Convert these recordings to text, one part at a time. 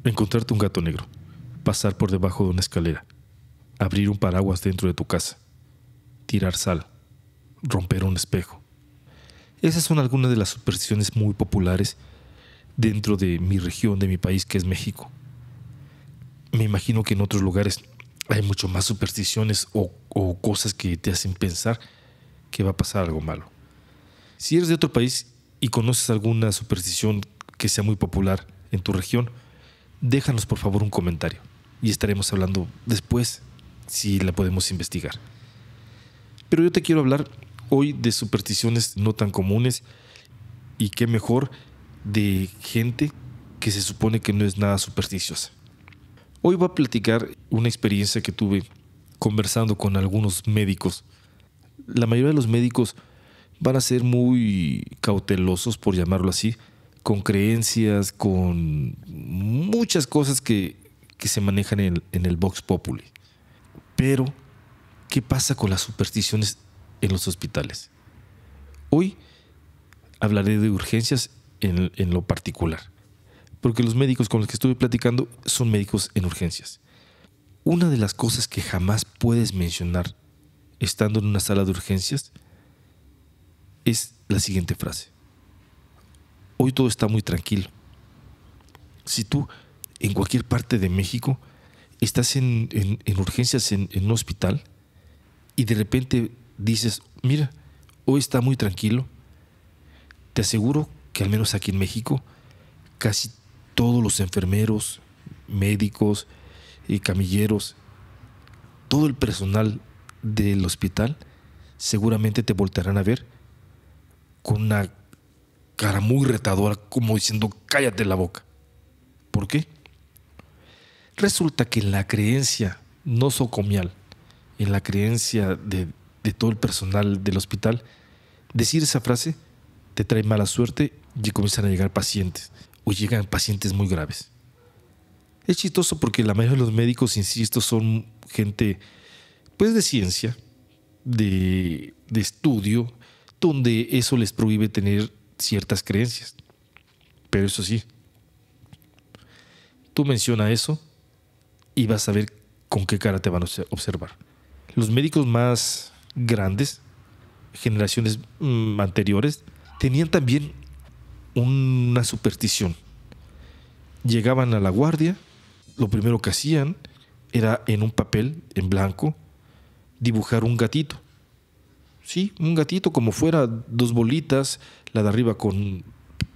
Encontrarte un gato negro, pasar por debajo de una escalera, abrir un paraguas dentro de tu casa, tirar sal, romper un espejo. Esas son algunas de las supersticiones muy populares dentro de mi región, de mi país, que es México. Me imagino que en otros lugares hay mucho más supersticiones o cosas que te hacen pensar que va a pasar algo malo. Si eres de otro país y conoces alguna superstición que sea muy popular en tu región, déjanos por favor un comentario y estaremos hablando después si la podemos investigar. Pero yo te quiero hablar hoy de supersticiones no tan comunes y qué mejor de gente que se supone que no es nada supersticiosa. Hoy voy a platicar una experiencia que tuve conversando con algunos médicos. La mayoría de los médicos van a ser muy cautelosos, por llamarlo así, con creencias, con muchas cosas que se manejan en el Vox Populi. Pero, ¿qué pasa con las supersticiones en los hospitales? Hoy hablaré de urgencias en lo particular, porque los médicos con los que estuve platicando son médicos en urgencias. Una de las cosas que jamás puedes mencionar estando en una sala de urgencias es la siguiente frase: hoy todo está muy tranquilo. Si tú en cualquier parte de México estás en urgencias en un hospital y de repente dices, mira, hoy está muy tranquilo, te aseguro que al menos aquí en México casi todos los enfermeros, médicos y camilleros, todo el personal del hospital seguramente te voltearán a ver con una cara muy retadora, como diciendo, cállate la boca. ¿Por qué? Resulta que en la creencia nosocomial, en la creencia de todo el personal del hospital, decir esa frase te trae mala suerte y comienzan a llegar pacientes, o llegan pacientes muy graves. Es chistoso porque la mayoría de los médicos, insisto, son gente pues de ciencia, de estudio, donde eso les prohíbe tener ciertas creencias. Pero eso sí, tú menciona eso y vas a ver con qué cara te van a observar. Los médicos más grandes, generaciones anteriores, tenían también una superstición. Llegaban a la guardia, lo primero que hacían era en un papel en blanco dibujar un gatito. Sí, un gatito como fuera, dos bolitas, la de arriba con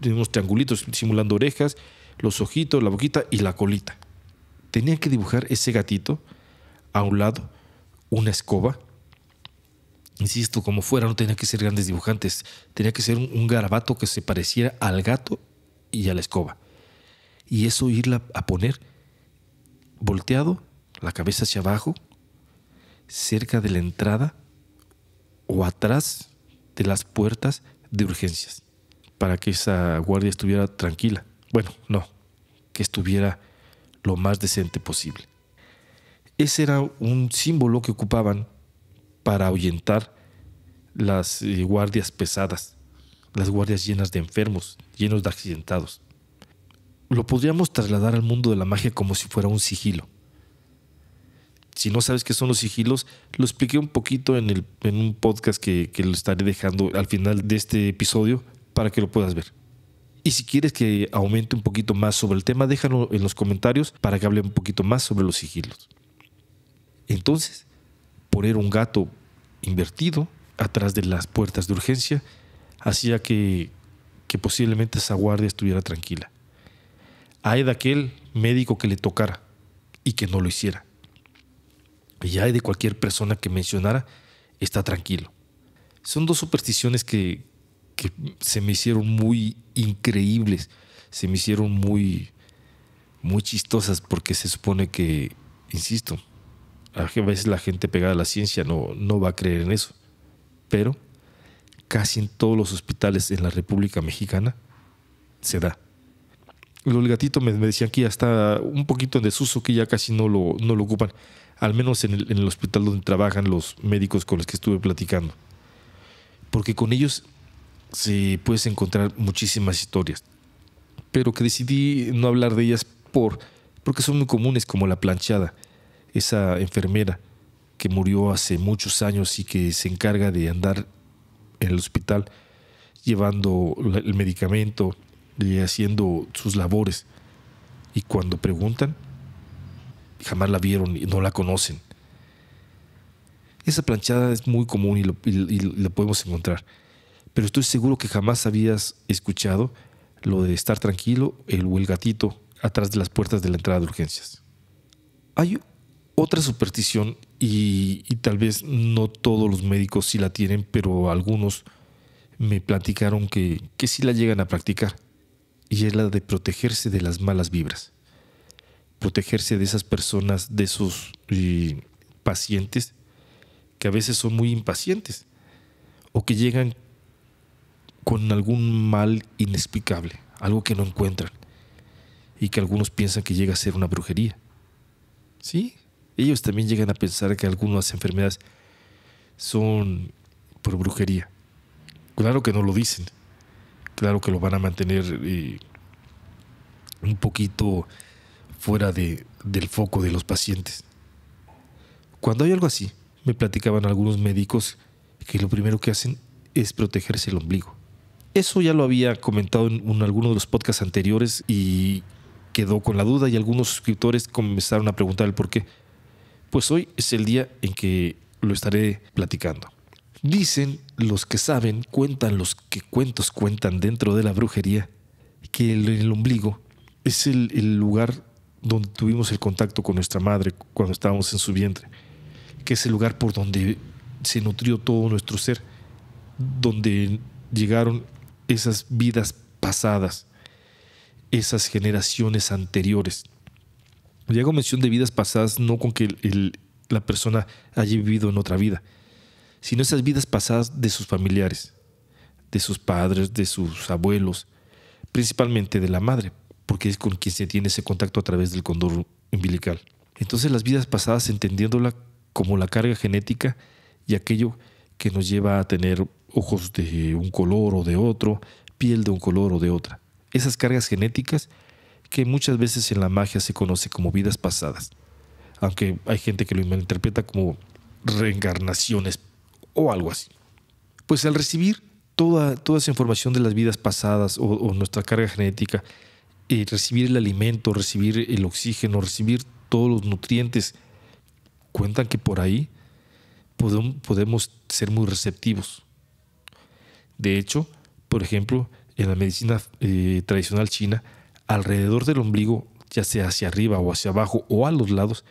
unos triangulitos simulando orejas, los ojitos, la boquita y la colita. Tenían que dibujar ese gatito, a un lado una escoba. Insisto, como fuera, no tenía que ser grandes dibujantes, tenía que ser un garabato que se pareciera al gato y a la escoba. Y eso irla a poner volteado, la cabeza hacia abajo, cerca de la entrada o atrás de las puertas de urgencias, para que esa guardia estuviera tranquila. Bueno, no, que estuviera lo más decente posible. Ese era un símbolo que ocupaban para ahuyentar las guardias pesadas, las guardias llenas de enfermos, llenos de accidentados. Lo podríamos trasladar al mundo de la magia como si fuera un sigilo. Si no sabes qué son los sigilos, lo expliqué un poquito en un podcast que lo estaré dejando al final de este episodio para que lo puedas ver. Y si quieres que aumente un poquito más sobre el tema, déjalo en los comentarios para que hable un poquito más sobre los sigilos. Entonces, poner un gato invertido atrás de las puertas de urgencia hacía que posiblemente esa guardia estuviera tranquila. Hay de aquel médico que le tocara y que no lo hiciera. Y hay de cualquier persona que mencionara, está tranquilo. Son dos supersticiones que se me hicieron muy increíbles, se me hicieron muy, muy chistosas, porque se supone que, insisto, a veces la gente pegada a la ciencia no va a creer en eso. Pero casi en todos los hospitales en la República Mexicana se da. Lo del gatito me decían que ya está un poquito en desuso, que ya casi no lo ocupan, al menos en el hospital donde trabajan los médicos con los que estuve platicando. Porque con ellos puedes encontrar muchísimas historias, pero que decidí no hablar de ellas por porque son muy comunes, como la planchada, esa enfermera que murió hace muchos años y que se encarga de andar en el hospital llevando el medicamento y haciendo sus labores. Y cuando preguntan, jamás la vieron y no la conocen. Esa planchada es muy común y la podemos encontrar. Pero estoy seguro que jamás habías escuchado lo de estar tranquilo o el gatito atrás de las puertas de la entrada de urgencias. Hay otra superstición y tal vez no todos los médicos sí la tienen, pero algunos me platicaron que sí la llegan a practicar. Y es la de protegerse de las malas vibras. Protegerse de esas personas, de esos pacientes que a veces son muy impacientes o que llegan con algún mal inexplicable, algo que no encuentran y que algunos piensan que llega a ser una brujería. Sí, ellos también llegan a pensar que algunas enfermedades son por brujería. Claro que no lo dicen, claro que lo van a mantener un poquito fuera del foco de los pacientes. Cuando hay algo así, me platicaban algunos médicos que lo primero que hacen es protegerse el ombligo. Eso ya lo había comentado en alguno de los podcasts anteriores y quedó con la duda, y algunos suscriptores comenzaron a preguntar el por qué. Pues hoy es el día en que lo estaré platicando. Dicen los que saben, cuentan los que cuentos cuentan dentro de la brujería, que el ombligo es el lugar donde tuvimos el contacto con nuestra madre cuando estábamos en su vientre, que es el lugar por donde se nutrió todo nuestro ser, donde llegaron esas vidas pasadas, esas generaciones anteriores. Y hago mención de vidas pasadas no con que la persona haya vivido en otra vida, sino esas vidas pasadas de sus familiares, de sus padres, de sus abuelos, principalmente de la madre, porque es con quien se tiene ese contacto a través del cordón umbilical. Entonces las vidas pasadas, entendiéndola como la carga genética y aquello que nos lleva a tener ojos de un color o de otro, piel de un color o de otra. Esas cargas genéticas que muchas veces en la magia se conoce como vidas pasadas, aunque hay gente que lo interpreta como reencarnaciones o algo así. Pues al recibir toda esa información de las vidas pasadas o nuestra carga genética, recibir el alimento, recibir el oxígeno, recibir todos los nutrientes, cuentan que por ahí podemos ser muy receptivos. De hecho, por ejemplo, en la medicina tradicional china, alrededor del ombligo, ya sea hacia arriba o hacia abajo o a los lados,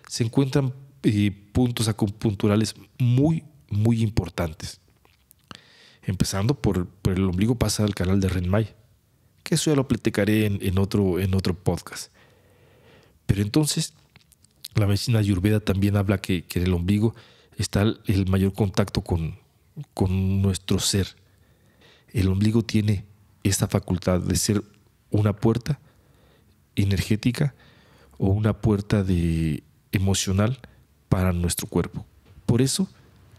se encuentran puntos acupunturales muy, muy importantes. Empezando por el ombligo pasa al canal de Renmai, que eso ya lo platicaré en otro podcast. Pero entonces, la medicina ayurveda también habla que en el ombligo está el mayor contacto con nuestro ser. El ombligo tiene esta facultad de ser una puerta energética o una puerta emocional para nuestro cuerpo. Por eso,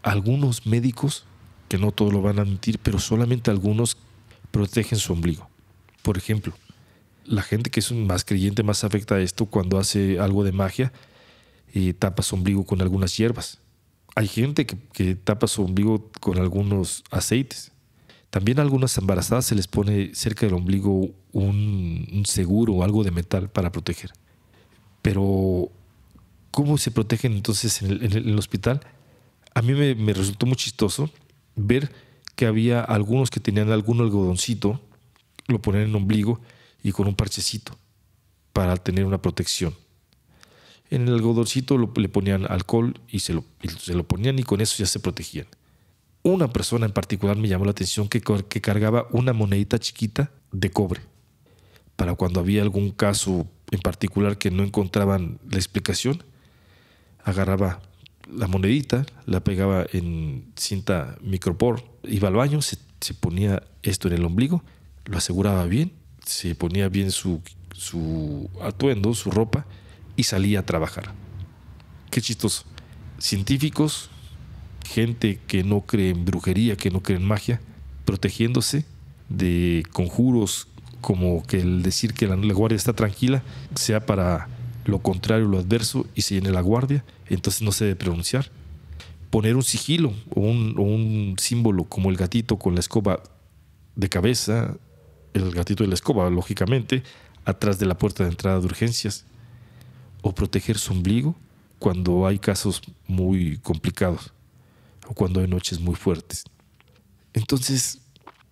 algunos médicos, que no todos lo van a admitir, pero solamente algunos protegen su ombligo. Por ejemplo, la gente que es más creyente, más afecta a esto cuando hace algo de magia, tapa su ombligo con algunas hierbas. Hay gente que tapa su ombligo con algunos aceites. También a algunas embarazadas se les pone cerca del ombligo un seguro o algo de metal para proteger. Pero, ¿cómo se protegen entonces en el hospital? A mí me resultó muy chistoso ver que había algunos que tenían algún algodoncito, lo ponían en el ombligo y con un parchecito para tener una protección. En el algodoncito le ponían alcohol y se lo ponían, y con eso ya se protegían. Una persona en particular me llamó la atención que cargaba una monedita chiquita de cobre. Para cuando había algún caso en particular que no encontraban la explicación, agarraba la monedita, la pegaba en cinta micropor, iba al baño, se ponía esto en el ombligo, lo aseguraba bien, se ponía bien su atuendo, su ropa, y salía a trabajar. Qué chistoso. Científicos, gente que no cree en brujería, que no cree en magia, protegiéndose de conjuros, como que el decir que la guardia está tranquila sea para lo contrario, lo adverso, y se llene la guardia, entonces no se debe pronunciar. Poner un sigilo o un símbolo como el gatito con la escoba de cabeza, el gatito de la escoba, lógicamente, atrás de la puerta de entrada de urgencias. O proteger su ombligo cuando hay casos muy complicados o cuando hay noches muy fuertes. Entonces,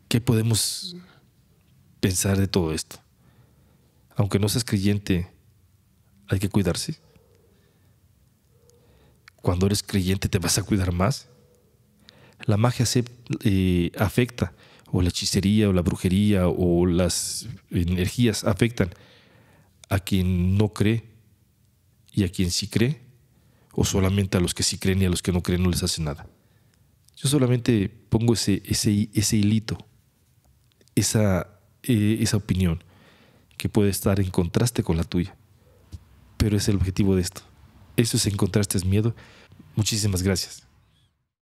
¿qué podemos pensar de todo esto? Aunque no seas creyente, hay que cuidarse. Cuando eres creyente, ¿te vas a cuidar más? La magia afecta, o la hechicería, o la brujería, o las energías afectan a quien no cree y a quien sí cree, o solamente a los que sí creen y a los que no creen no les hace nada. Yo solamente pongo ese hilito, esa opinión que puede estar en contraste con la tuya. Pero es el objetivo de esto. Eso es en contraste, es miedo. Muchísimas gracias.